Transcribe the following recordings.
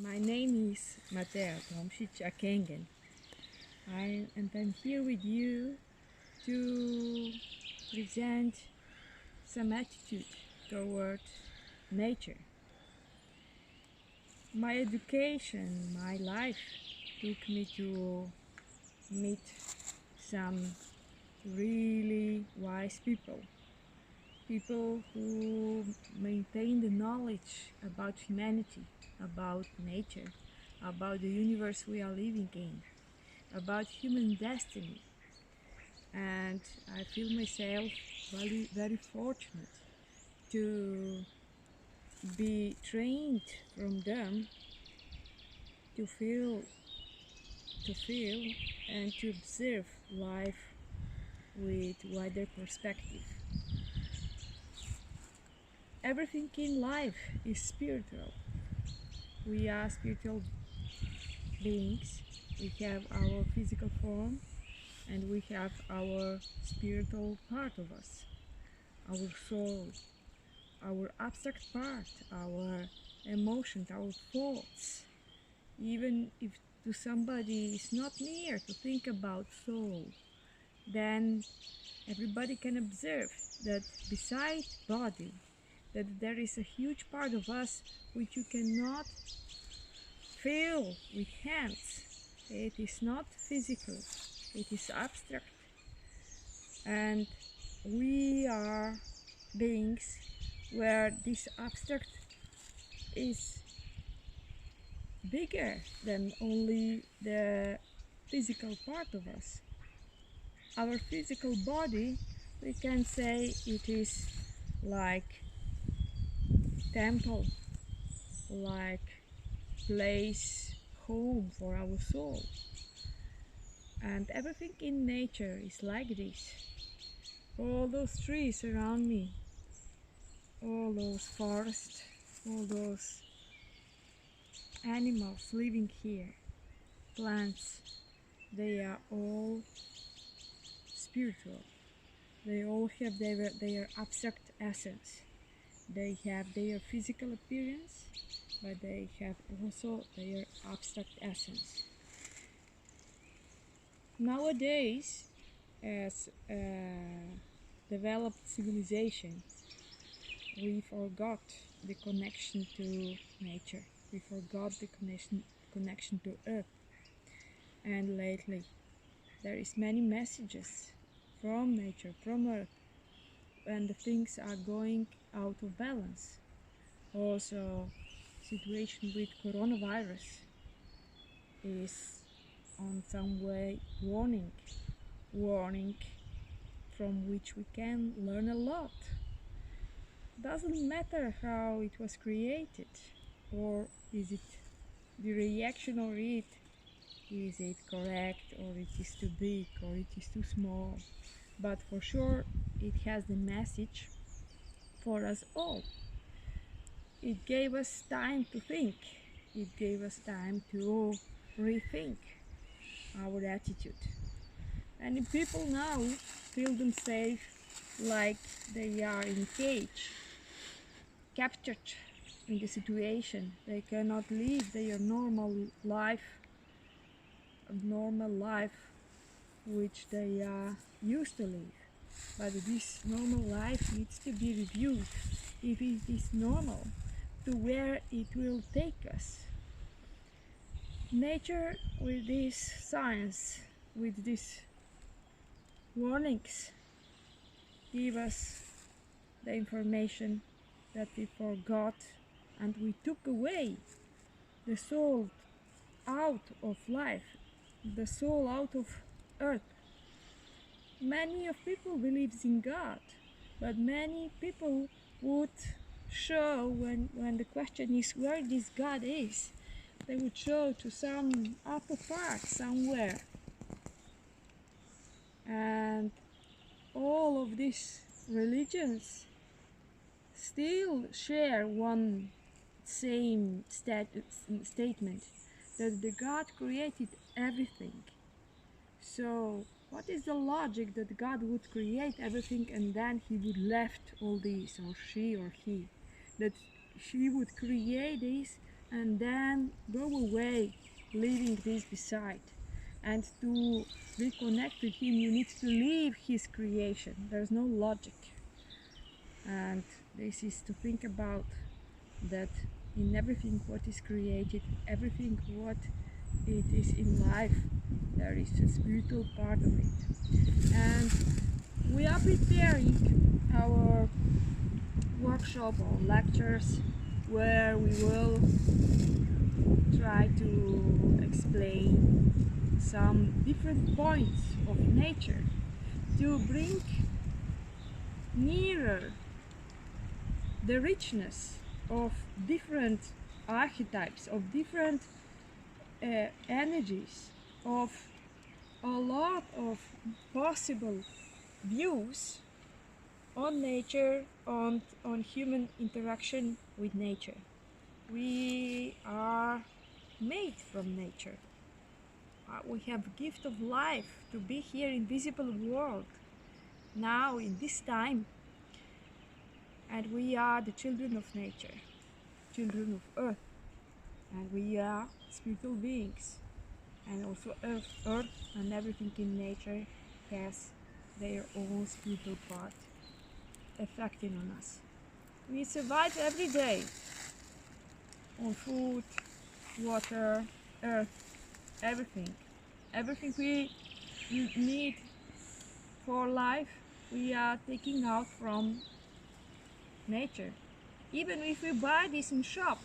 My name is Matea Tomšič Akengen. I'm here with you to present some attitude toward nature. My education, my life took me to meet some really wise people who maintain the knowledge about humanity, about nature, about the universe we are living in, about human destiny. And I feel myself very fortunate to be trained from them to feel and to observe life with wider perspective. Everything in life is spiritual. We are spiritual beings. We have our physical form and we have our spiritual part of us, our soul, our abstract part, our emotions, our thoughts. Even if to somebody is not near to think about soul, then everybody can observe that beside body, that there is a huge part of us which you cannot feel with hands. It is not physical, it is abstract. And we are beings where this abstract is bigger than only the physical part of us. Our physical body, we can say it is like temple, like place, home for our soul. And everything in nature is like this. All those trees around me, all those forests, all those animals living here, plants, they are all spiritual. They all have their abstract essence. They have their physical appearance, but they have also their abstract essence. Nowadays, as a developed civilization, we forgot the connection to nature. We forgot the connection to earth. And lately, there is many messages from nature, from earth, and the things are going out of balance. Also, situation with coronavirus is on some way warning from which we can learn a lot. Doesn't matter how it was created, or is it the reaction of it, is it correct, or it is too big, or it is too small, but for sure it has the message for us all. It gave us time to think, it gave us time to rethink our attitude. Many people now feel themselves like they are in a cage, captured in the situation. They cannot live their normal life which they are used to live. But this normal life needs to be reviewed if it is normal, to where it will take us. Nature, with this science, with these warnings, give us the information that we forgot, and we took away the soul out of life, the soul out of earth. Many of people believes in God, but many people would show, when the question is where this God is, they would show to some upper part somewhere. And all of these religions still share one same statement, that the God created everything. So what is the logic that God would create everything and then he would left all this, or she or he, that she would create this and then go away, leaving this beside. And to reconnect with him, you need to leave his creation. There's no logic. And this is to think about that in everything what is created, everything what it is in life, there is a spiritual part of it. And we are preparing our workshop or lectures where we will try to explain some different points of nature to bring nearer the richness of different archetypes, of different energies, of a lot of possible views on nature, on human interaction with nature. We are made from nature. We have a gift of life to be here in visible world now in this time, and we are the children of nature, children of earth, and we are spiritual beings, and also earth and everything in nature has their own spiritual part affecting on us. We survive every day on food, water, earth, everything we need for life we are taking out from nature. Even if we buy this in shop,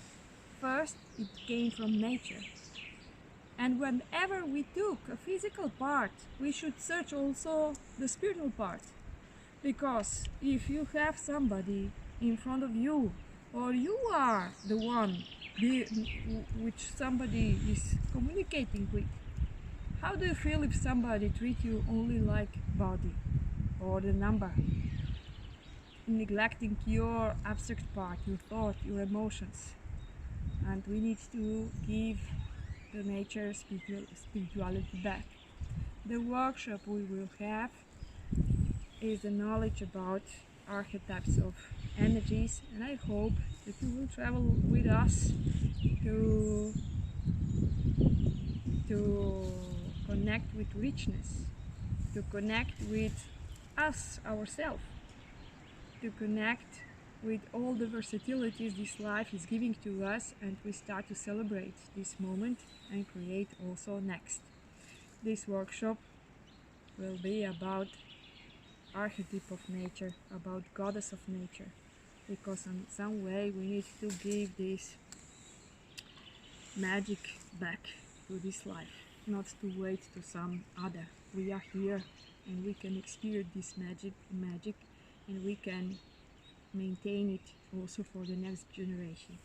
first it came from nature. And whenever we took a physical part, we should search also the spiritual part. Because if you have somebody in front of you, or you are the one which somebody is communicating with, how do you feel if somebody treats you only like body or the number, neglecting your abstract part, your thought, your emotions? And we need to give the nature spirituality back. The workshop we will have is the knowledge about archetypes of energies, and I hope that you will travel with us to connect with richness, to connect with us, ourselves, to connect with all the versatilities this life is giving to us, and we start to celebrate this moment and create also next. This workshop will be about archetype of nature, about goddess of nature, because in some way we need to give this magic back to this life, not to wait to some other. We are here and we can experience this magic, and we can maintain it also for the next generation.